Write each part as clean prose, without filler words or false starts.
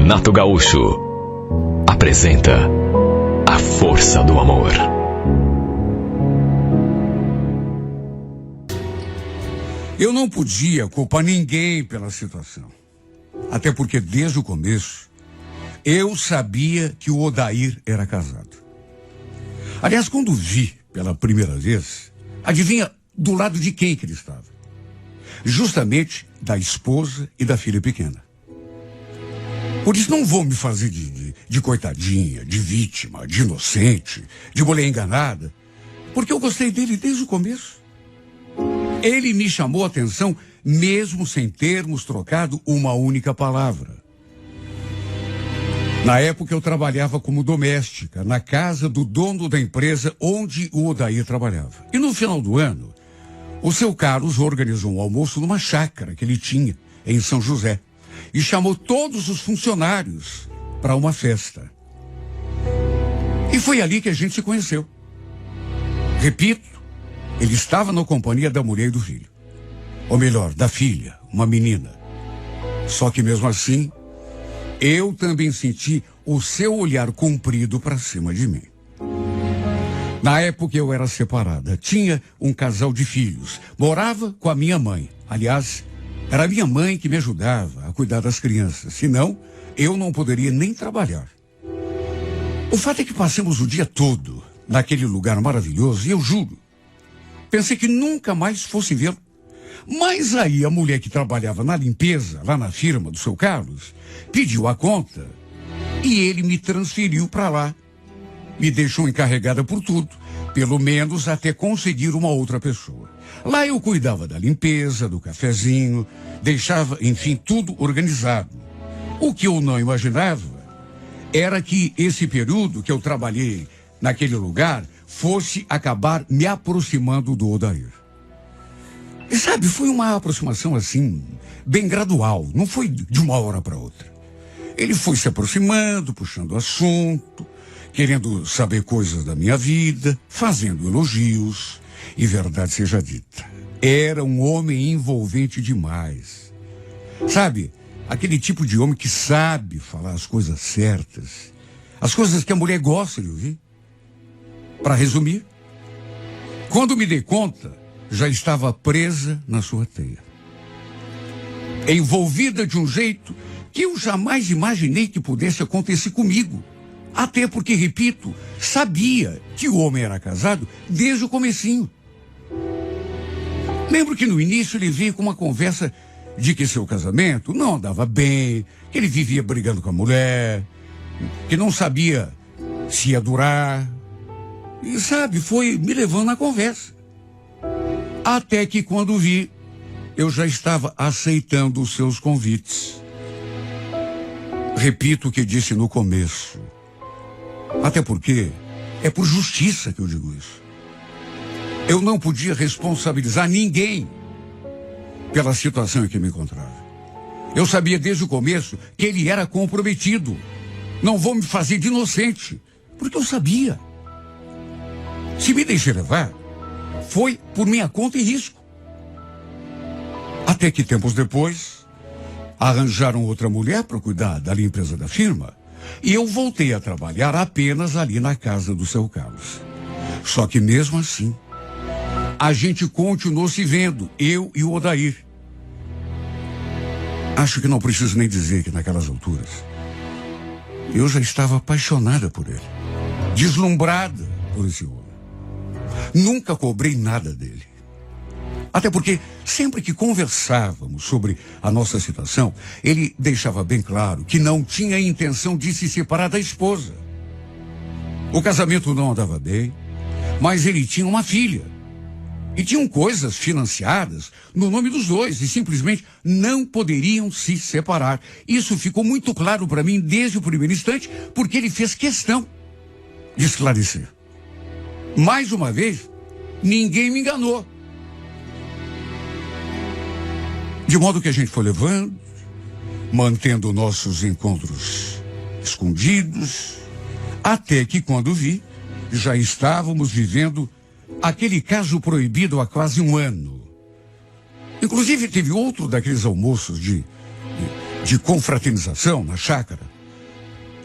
Renato Gaúcho apresenta A Força do Amor. Eu não podia culpar ninguém pela situação. Até porque desde o começo eu sabia que o Odair era casado. Aliás, quando vi pela primeira vez, adivinha do lado de quem que ele estava? Justamente da esposa e da filha pequena. Por isso não vou me fazer de coitadinha, de vítima, de inocente, de mulher enganada, porque eu gostei dele desde o começo. Ele me chamou a atenção mesmo sem termos trocado uma única palavra. Na época eu trabalhava como doméstica na casa do dono da empresa onde o Odair trabalhava. E no final do ano, o seu Carlos organizou um almoço numa chácara que ele tinha em São José e chamou todos os funcionários para uma festa. E foi ali que a gente se conheceu. Repito, ele estava na companhia da mulher e do filho. Ou melhor, da filha, uma menina. Só que mesmo assim, eu também senti o seu olhar comprido para cima de mim. Na época eu era separada, tinha um casal de filhos, morava com a minha mãe. Aliás, era a minha mãe que me ajudava a cuidar das crianças, senão eu não poderia nem trabalhar. O fato é que passamos o dia todo naquele lugar maravilhoso e eu juro, pensei que nunca mais fosse vê-lo. Mas aí a mulher que trabalhava na limpeza, lá na firma do seu Carlos, pediu a conta e ele me transferiu para lá. Me deixou encarregada por tudo, pelo menos até conseguir uma outra pessoa. Lá eu cuidava da limpeza, do cafezinho, deixava, enfim, tudo organizado. O que eu não imaginava era que esse período que eu trabalhei naquele lugar fosse acabar me aproximando do Odair. E sabe, foi uma aproximação assim, bem gradual, não foi de uma hora para outra. Ele foi se aproximando, puxando assunto, querendo saber coisas da minha vida, fazendo elogios. E verdade seja dita, era um homem envolvente demais. Sabe, aquele tipo de homem que sabe falar as coisas certas, as coisas que a mulher gosta de ouvir. Para resumir, quando me dei conta, já estava presa na sua teia. Envolvida de um jeito que eu jamais imaginei que pudesse acontecer comigo. Até porque, repito, sabia que o homem era casado desde o comecinho. Lembro que no início ele veio com uma conversa de que seu casamento não andava bem, que ele vivia brigando com a mulher, que não sabia se ia durar. E sabe, foi me levando na conversa. Até que quando vi, eu já estava aceitando os seus convites. Repito o que disse no começo. Até porque é por justiça que eu digo isso. Eu não podia responsabilizar ninguém pela situação em que me encontrava. Eu sabia desde o começo que ele era comprometido. Não vou me fazer de inocente, porque eu sabia. Se me deixei levar, foi por minha conta e risco. Até que tempos depois, arranjaram outra mulher para cuidar da limpeza da firma e eu voltei a trabalhar apenas ali na casa do seu Carlos. Só que mesmo assim, a gente continuou se vendo, eu e o Odair. Acho que não preciso nem dizer que naquelas alturas, eu já estava apaixonada por ele, deslumbrada por esse homem. Nunca cobrei nada dele. Até porque, sempre que conversávamos sobre a nossa situação, ele deixava bem claro que não tinha intenção de se separar da esposa. O casamento não andava bem, mas ele tinha uma filha. E tinham coisas financiadas no nome dos dois e simplesmente não poderiam se separar. Isso ficou muito claro para mim desde o primeiro instante, porque ele fez questão de esclarecer. Mais uma vez, ninguém me enganou. De modo que a gente foi levando, mantendo nossos encontros escondidos, até que quando vi, já estávamos vivendo aquele caso proibido há quase um ano. Inclusive teve outro daqueles almoços de confraternização na chácara,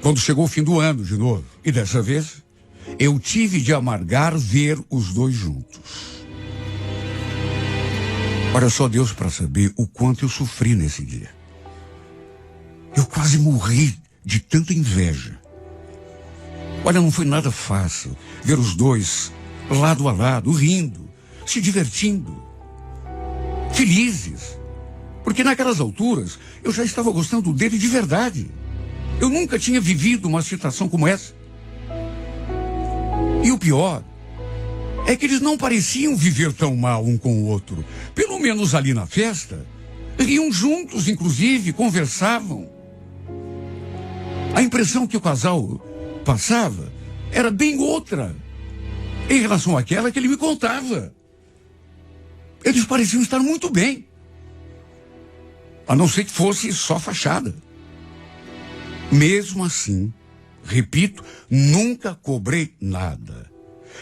Quando chegou o fim do ano de novo, e dessa vez, eu tive de amargar ver os dois juntos. Olha só Deus para saber o quanto eu sofri nesse dia. Eu quase morri de tanta inveja. Olha, não foi nada fácil ver os dois lado a lado, rindo, se divertindo, felizes. Porque naquelas alturas eu já estava gostando dele de verdade. Eu nunca tinha vivido uma situação como essa. E o pior é que eles não pareciam viver tão mal um com o outro. Pelo menos ali na festa, riam juntos, inclusive, conversavam. A impressão que o casal passava era bem outra em relação àquela que ele me contava. Eles pareciam estar muito bem. A não ser que fosse só fachada. Mesmo assim, repito, nunca cobrei nada.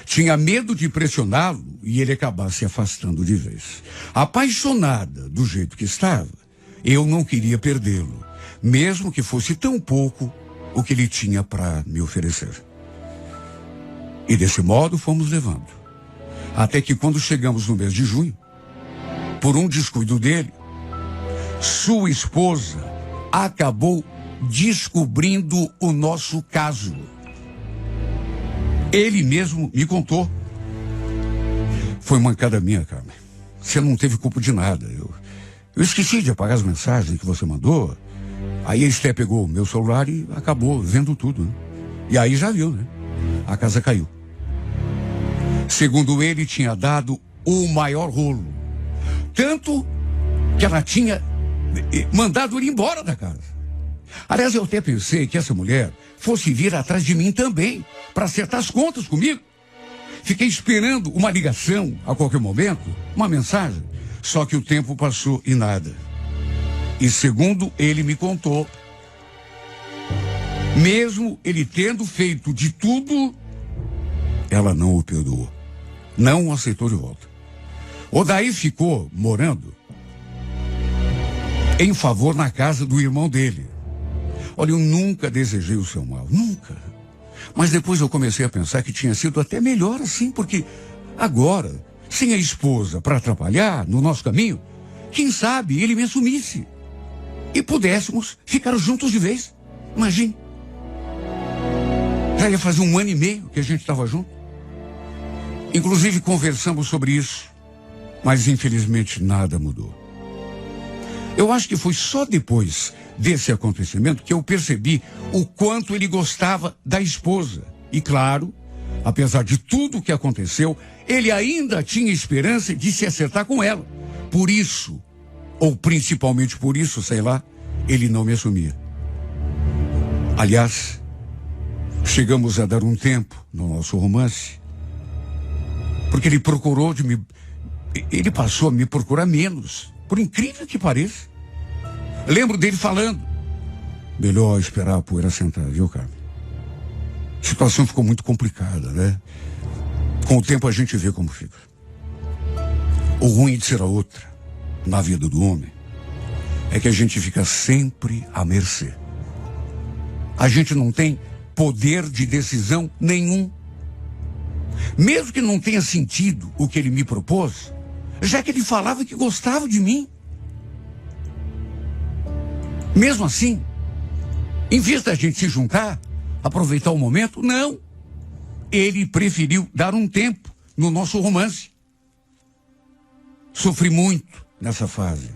Tinha medo de pressioná-lo e ele acabar se afastando de vez. Apaixonada do jeito que estava, eu não queria perdê-lo, mesmo que fosse tão pouco o que ele tinha para me oferecer. E desse modo fomos levando. Até que quando chegamos no mês de junho, por um descuido dele, sua esposa acabou descobrindo o nosso caso. Ele mesmo me contou. Foi mancada minha, Carmen. Você não teve culpa de nada. Eu esqueci de apagar as mensagens que você mandou. Aí a Esté pegou o meu celular e acabou vendo tudo, né? E aí já viu, né? A casa caiu. Segundo ele, tinha dado o maior rolo. Tanto que ela tinha mandado ele embora da casa. Aliás, eu até pensei que essa mulher fosse vir atrás de mim também, para acertar as contas comigo. Fiquei esperando uma ligação a qualquer momento, uma mensagem. Só que o tempo passou e nada. E segundo ele me contou, mesmo ele tendo feito de tudo, ela não o perdoou. Não o aceitou de volta. Odair ficou morando em favor na casa do irmão dele. Olha, eu nunca desejei o seu mal, nunca. Mas depois eu comecei a pensar que tinha sido até melhor assim, porque agora, sem a esposa para atrapalhar no nosso caminho, quem sabe ele me assumisse e pudéssemos ficar juntos de vez. Imagine. Já ia fazer 1 ano e meio que a gente estava junto. Inclusive conversamos sobre isso, mas infelizmente nada mudou. Eu acho que foi só depois desse acontecimento que eu percebi o quanto ele gostava da esposa. E claro, apesar de tudo o que aconteceu, ele ainda tinha esperança de se acertar com ela. Por isso, ou principalmente por isso, sei lá, ele não me assumia. Aliás, chegamos a dar um tempo no nosso romance, porque ele ele passou a me procurar menos, por incrível que pareça. Lembro dele falando, melhor esperar a poeira sentar, viu, Carmen? A situação ficou muito complicada, né? Com o tempo a gente vê como fica. O ruim de ser a outra, na vida do homem, é que a gente fica sempre à mercê. A gente não tem poder de decisão nenhum. Mesmo que não tenha sentido o que ele me propôs, já que ele falava que gostava de mim. Mesmo assim, em vez da gente se juntar, aproveitar o momento, não. Ele preferiu dar um tempo no nosso romance. Sofri muito nessa fase,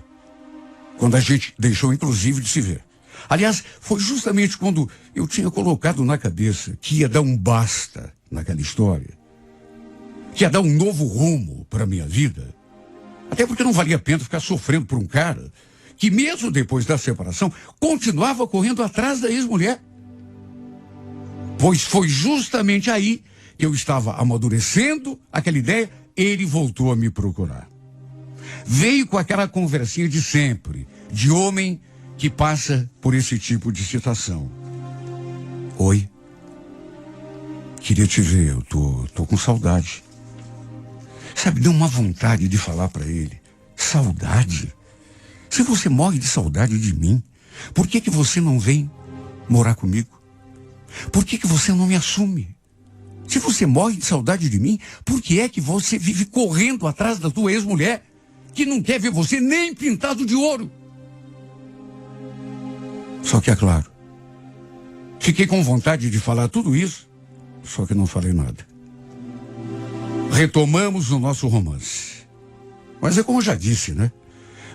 quando a gente deixou inclusive de se ver. Aliás, foi justamente quando eu tinha colocado na cabeça que ia dar um basta naquela história, que ia dar um novo rumo para a minha vida. Até porque não valia a pena ficar sofrendo por um cara que mesmo depois da separação, continuava correndo atrás da ex-mulher. Pois foi justamente aí que eu estava amadurecendo aquela ideia, ele voltou a me procurar. Veio com aquela conversinha de sempre, de homem que passa por esse tipo de situação. Oi, queria te ver, eu tô com saudade. Sabe, deu uma vontade de falar para ele. Saudade? Se você morre de saudade de mim, por que você não vem morar comigo? Por que você não me assume? Se você morre de saudade de mim, por que é que você vive correndo atrás da tua ex-mulher, que não quer ver você nem pintado de ouro? Só que é claro, fiquei com vontade de falar tudo isso, só que não falei nada. Retomamos o nosso romance. Mas é como eu já disse, né?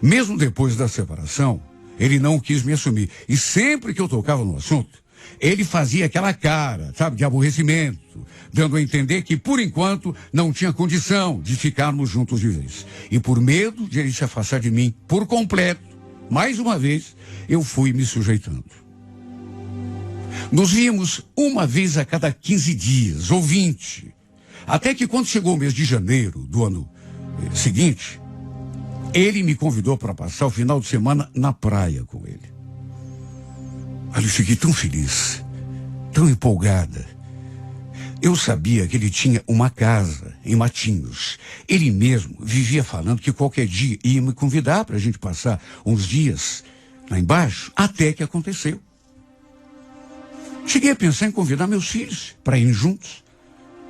Mesmo depois da separação, ele não quis me assumir. E sempre que eu tocava no assunto, ele fazia aquela cara, sabe, de aborrecimento, dando a entender que, por enquanto, não tinha condição de ficarmos juntos de vez. E por medo de ele se afastar de mim por completo, mais uma vez, eu fui me sujeitando. Nos víamos uma vez a cada 15 dias, ou 20. Até que quando chegou o mês de janeiro do ano seguinte, ele me convidou para passar o final de semana na praia com ele. Eu fiquei tão feliz, tão empolgada. Eu sabia que ele tinha uma casa em Matinhos. Ele mesmo vivia falando que qualquer dia ia me convidar para a gente passar uns dias lá embaixo, até que aconteceu. Cheguei a pensar em convidar meus filhos para irem juntos,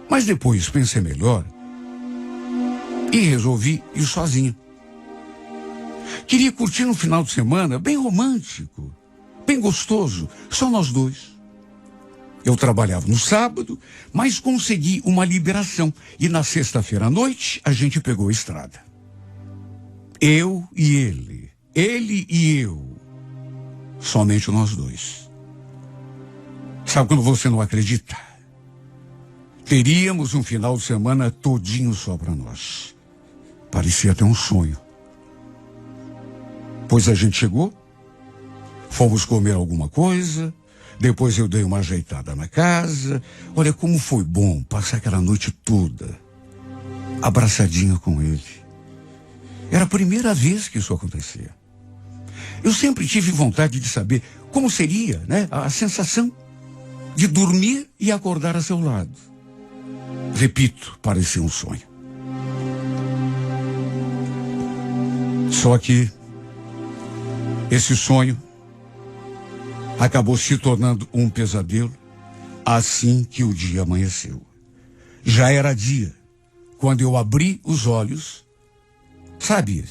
mas depois pensei melhor e resolvi ir sozinho. Queria curtir um final de semana bem romântico, bem gostoso, só nós dois. Eu trabalhava no sábado, mas consegui uma liberação. E na sexta-feira à noite, a gente pegou a estrada. Eu e ele e eu. Somente nós dois. Sabe quando você não acredita? Teríamos um final de semana todinho só para nós. Parecia até um sonho. Pois a gente chegou, fomos comer alguma coisa, depois eu dei uma ajeitada na casa. Olha como foi bom passar aquela noite toda abraçadinha com ele. Era a primeira vez que isso acontecia. Eu sempre tive vontade de saber como seria, né, a sensação de dormir e acordar a seu lado. Repito, parecia um sonho. Só que esse sonho acabou se tornando um pesadelo assim que o dia amanheceu. Já era dia, quando eu abri os olhos, sabe,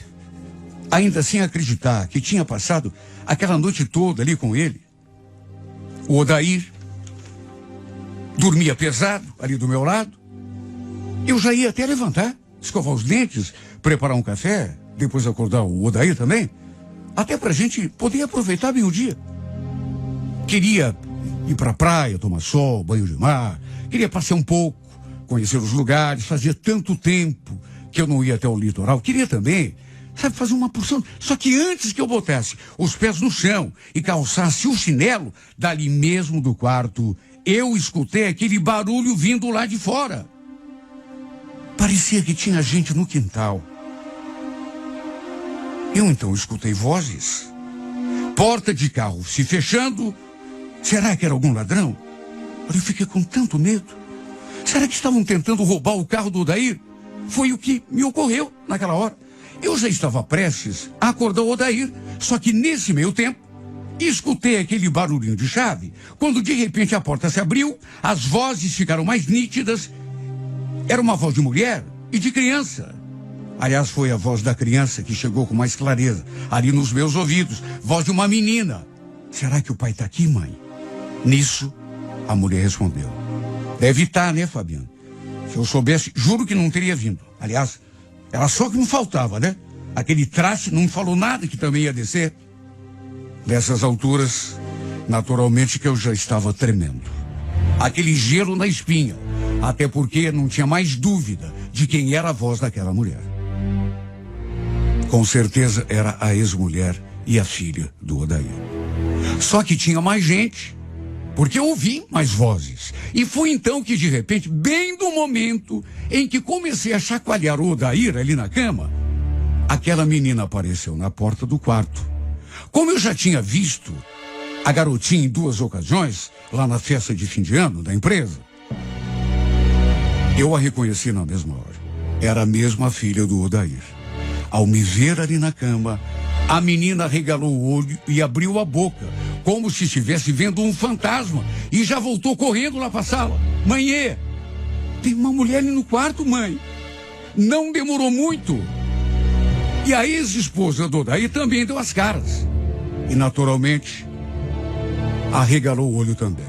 ainda sem acreditar que tinha passado aquela noite toda ali com ele. O Odair dormia pesado ali do meu lado. Eu já ia até levantar, escovar os dentes, preparar um café, depois acordar o Odair também, até pra gente poder aproveitar bem o dia. Queria ir pra praia, tomar sol, banho de mar, queria passear um pouco, conhecer os lugares, fazia tanto tempo que eu não ia até o litoral. Queria também, sabe, fazer uma porção. Só que antes que eu botasse os pés no chão e calçasse o chinelo, dali mesmo do quarto, eu escutei aquele barulho vindo lá de fora. Parecia que tinha gente no quintal. Eu então escutei vozes. Porta de carro se fechando. Será que era algum ladrão? Eu fiquei com tanto medo. Será que estavam tentando roubar o carro do Odair? Foi o que me ocorreu naquela hora. Eu já estava prestes a acordar o Odair, só que nesse meio tempo, escutei aquele barulhinho de chave. Quando de repente a porta se abriu, as vozes ficaram mais nítidas. Era uma voz de mulher e de criança. Aliás, foi a voz da criança que chegou com mais clareza, ali nos meus ouvidos. Voz de uma menina. Será que o pai está aqui, mãe? Nisso, a mulher respondeu. Deve estar, né, Fabiano? Se eu soubesse, juro que não teria vindo. Aliás, era só que não faltava, né? Aquele traste não me falou nada que também ia descer. Dessas alturas, naturalmente que eu já estava tremendo. Aquele gelo na espinha. Até porque não tinha mais dúvida de quem era a voz daquela mulher. Com certeza era a ex-mulher e a filha do Odair. Só que tinha mais gente, porque eu ouvi mais vozes. E foi então que, de repente, bem no momento em que comecei a chacoalhar o Odair ali na cama, aquela menina apareceu na porta do quarto. Como eu já tinha visto a garotinha em 2 ocasiões, lá na festa de fim de ano da empresa, eu a reconheci na mesma hora. Era mesmo a filha do Odair. Ao me ver ali na cama, a menina regalou o olho e abriu a boca, como se estivesse vendo um fantasma, e já voltou correndo lá para a sala. Mãe, tem uma mulher ali no quarto, mãe. Não demorou muito. E a ex-esposa do Odair também deu as caras. E, naturalmente, arregalou o olho também.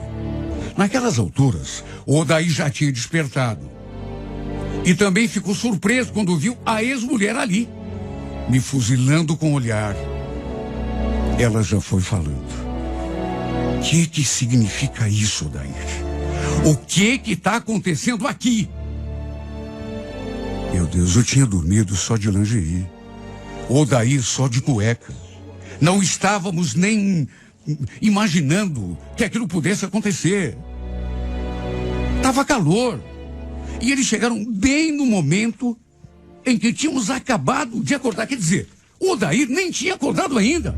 Naquelas alturas, o Odair já tinha despertado. E também ficou surpreso quando viu a ex-mulher ali, me fuzilando com o olhar. Ela já foi falando. O que significa isso, Odair? O que está acontecendo aqui? Meu Deus, eu tinha dormido só de lingerie. Odair só de cueca. Não estávamos nem imaginando que aquilo pudesse acontecer. Tava calor. E eles chegaram bem no momento em que tínhamos acabado de acordar. Quer dizer, o Odair nem tinha acordado ainda.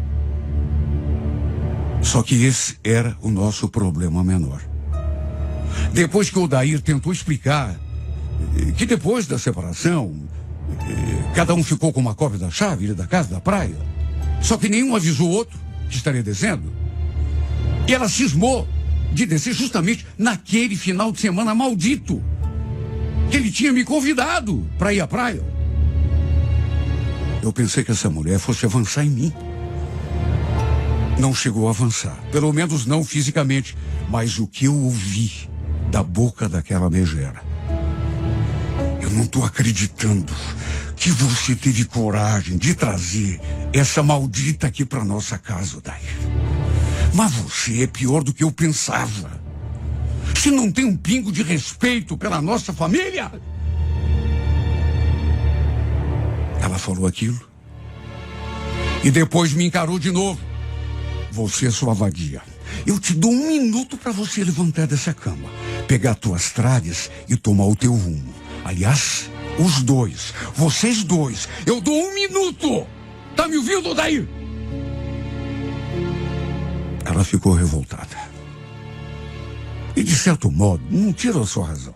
Só que esse era o nosso problema menor. Depois que o Odair tentou explicar que depois da separação, cada um ficou com uma cópia da chave da casa da praia, só que nenhum avisou o outro que estaria descendo. E ela cismou de descer justamente naquele final de semana maldito que ele tinha me convidado para ir à praia. Eu pensei que essa mulher fosse avançar em mim. Não chegou a avançar, pelo menos não fisicamente, mas o que eu ouvi da boca daquela megera. Eu não estou acreditando que você teve coragem de trazer essa maldita aqui para nossa casa, Odair. Mas você é pior do que eu pensava. Você não tem um pingo de respeito pela nossa família? Ela falou aquilo e depois me encarou de novo. Você é sua vadia. Eu te dou 1 minuto para você levantar dessa cama, pegar tuas tralhas e tomar o teu rumo. Aliás, os dois, vocês dois, eu dou 1 minuto. Tá me ouvindo, Odair? Ela ficou revoltada. E, de certo modo, não tira a sua razão.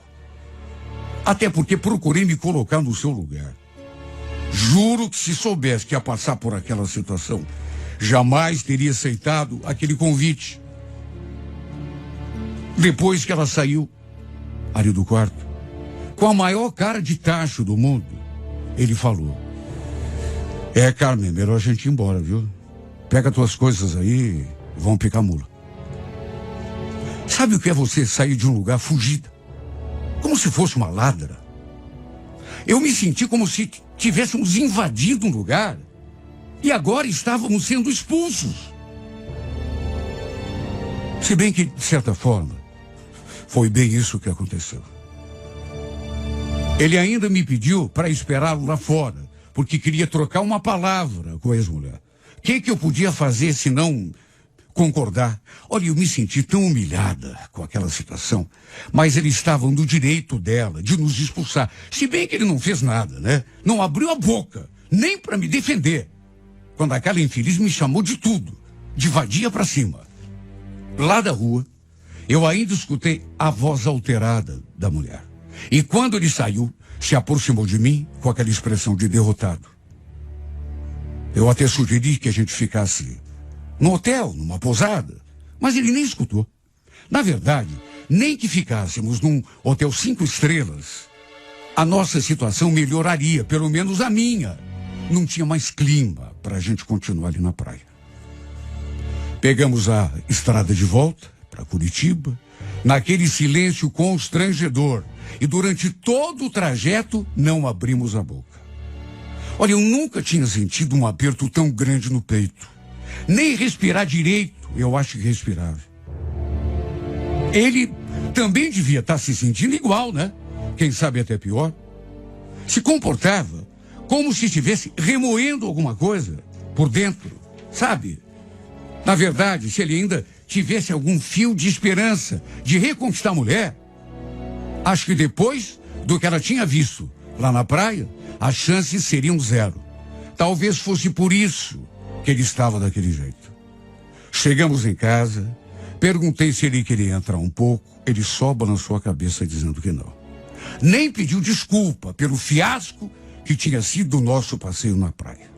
Até porque procurei me colocar no seu lugar. Juro que se soubesse que ia passar por aquela situação, jamais teria aceitado aquele convite. Depois que ela saiu ali do quarto, com a maior cara de tacho do mundo, ele falou: Carmen, melhor a gente ir embora, viu? Pega tuas coisas aí e vamos picar mula. Sabe o que é você sair de um lugar fugida? Como se fosse uma ladra. Eu me senti como se tivéssemos invadido um lugar e agora estávamos sendo expulsos. Se bem que, de certa forma, foi bem isso que aconteceu. Ele ainda me pediu para esperá-lo lá fora, porque queria trocar uma palavra com a ex-mulher. O que eu podia fazer se não concordar? Olha, eu me senti tão humilhada com aquela situação, mas eles estavam no direito dela de nos expulsar. Se bem que ele não fez nada, né? Não abriu a boca, nem para me defender. Quando aquela infeliz me chamou de tudo, de vadia para cima. Lá da rua, eu ainda escutei a voz alterada da mulher. E quando ele saiu, se aproximou de mim com aquela expressão de derrotado. Eu até sugeri que a gente ficasse no hotel, numa pousada, mas ele nem escutou. Na verdade, nem que ficássemos num hotel 5 estrelas, a nossa situação melhoraria, pelo menos a minha. Não tinha mais clima para a gente continuar ali na praia. Pegamos a estrada de volta para Curitiba, naquele silêncio constrangedor, e durante todo o trajeto não abrimos a boca. Olha, eu nunca tinha sentido um aperto tão grande no peito. Nem respirar direito, eu acho que respirava. Ele também devia estar se sentindo igual, né? Quem sabe até pior. Se comportava como se estivesse remoendo alguma coisa por dentro, sabe? Na verdade, se ele ainda tivesse algum fio de esperança de reconquistar a mulher, acho que depois do que ela tinha visto lá na praia, as chances seriam 0. Talvez fosse por isso que ele estava daquele jeito. Chegamos em casa, perguntei se ele queria entrar um pouco, ele só balançou a cabeça dizendo que não. Nem pediu desculpa pelo fiasco que tinha sido o nosso passeio na praia.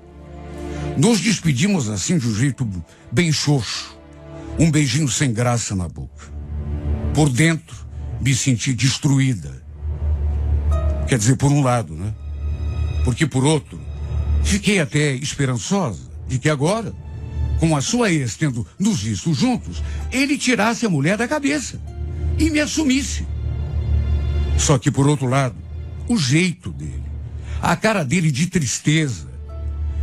Nos despedimos assim de um jeito bem xoxo. Um beijinho sem graça na boca. Por dentro, me senti destruída. Quer dizer, por um lado, né? Porque por outro, fiquei até esperançosa de que agora, com a sua ex tendo nos visto juntos, ele tirasse a mulher da cabeça e me assumisse. Só que por outro lado, o jeito dele, a cara dele de tristeza,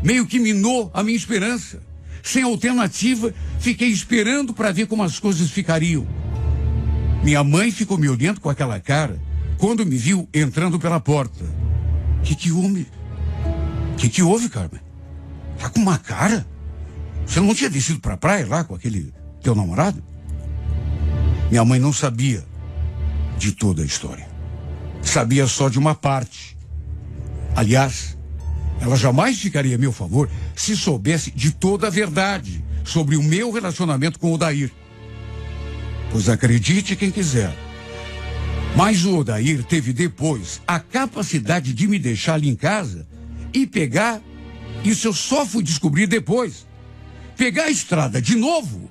meio que minou a minha esperança. Sem alternativa, fiquei esperando para ver como as coisas ficariam. Minha mãe ficou me olhando com aquela cara quando me viu entrando pela porta. Que houve, Carmen? Tá com uma cara? Você não tinha descido pra praia lá com aquele teu namorado? Minha mãe não sabia de toda a história. Sabia só de uma parte. Aliás, ela jamais ficaria a meu favor se soubesse de toda a verdade sobre o meu relacionamento com o Odair. Pois acredite quem quiser, mas o Odair teve depois a capacidade de me deixar ali em casa e pegar, isso eu só fui descobrir depois, pegar a estrada de novo,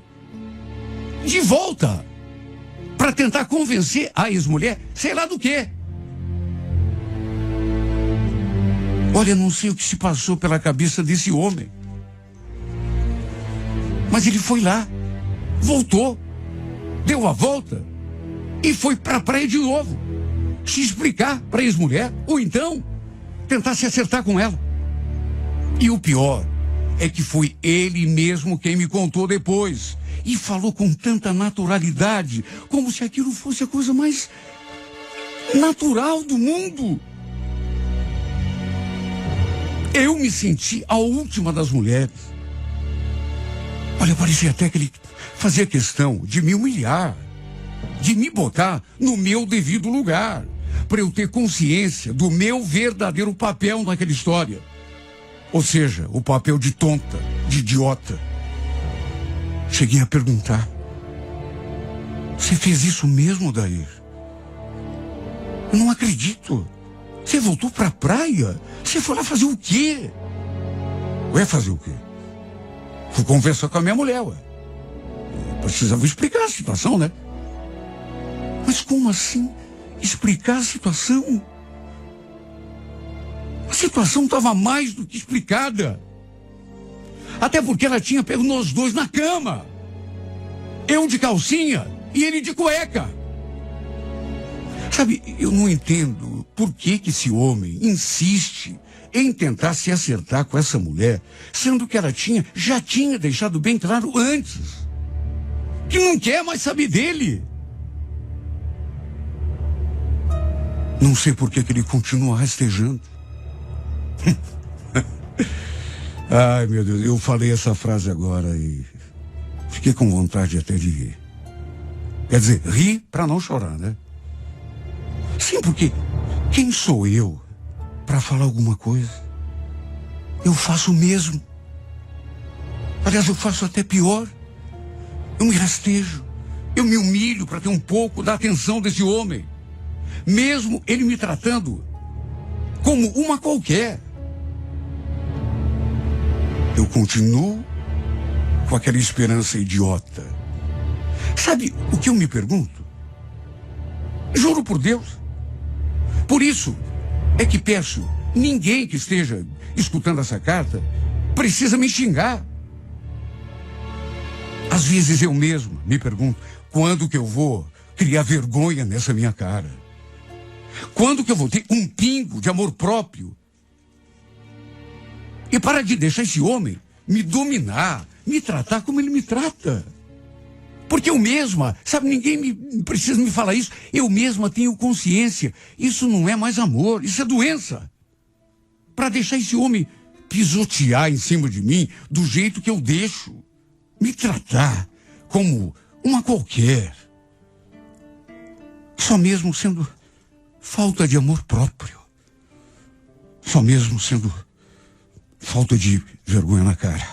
de volta, para tentar convencer a ex-mulher, sei lá do quê. Olha, não sei o que se passou pela cabeça desse homem. Mas ele foi lá, voltou, deu a volta e foi para a praia de novo. Se explicar para a ex-mulher, ou então tentar se acertar com ela. E o pior é que foi ele mesmo quem me contou depois. E falou com tanta naturalidade, como se aquilo fosse a coisa mais natural do mundo. Eu me senti a última das mulheres. Olha, parecia até que ele fazia questão de me humilhar, de me botar no meu devido lugar, para eu ter consciência do meu verdadeiro papel naquela história. Ou seja, o papel de tonta, de idiota. Cheguei a perguntar: você fez isso mesmo, Odair? Eu não acredito. Você voltou pra praia? Você foi lá fazer o quê? Ué, fazer o quê? Fui conversar com a minha mulher, ué. Eu precisava explicar a situação, né? Mas como assim explicar a situação? A situação estava mais do que explicada. Até porque ela tinha pego nós dois na cama. Eu de calcinha e ele de cueca. Sabe, eu não entendo por que esse homem insiste em tentar se acertar com essa mulher, sendo que ela já tinha deixado bem claro antes que não quer mais saber dele. Não sei por que ele continua rastejando. Ai, meu Deus, eu falei essa frase agora e fiquei com vontade até de rir. Quer dizer, rir para não chorar, né? Sim, porque quem sou eu para falar alguma coisa? Eu faço o mesmo. Aliás, eu faço até pior. Eu me rastejo, eu me humilho para ter um pouco da atenção desse homem, mesmo ele me tratando como uma qualquer. Eu continuo com aquela esperança idiota. Sabe o que eu me pergunto? Juro por Deus. Por isso é que peço, ninguém que esteja escutando essa carta precisa me xingar. Às vezes eu mesmo me pergunto, quando que eu vou criar vergonha nessa minha cara? Quando que eu vou ter um pingo de amor próprio? E parar de deixar esse homem me dominar, me tratar como ele me trata. Porque eu mesma, sabe, ninguém precisa me falar isso, eu mesma tenho consciência. Isso não é mais amor, isso é doença. Para deixar esse homem pisotear em cima de mim do jeito que eu deixo, me tratar como uma qualquer. Só mesmo sendo falta de amor próprio. Só mesmo sendo falta de vergonha na cara.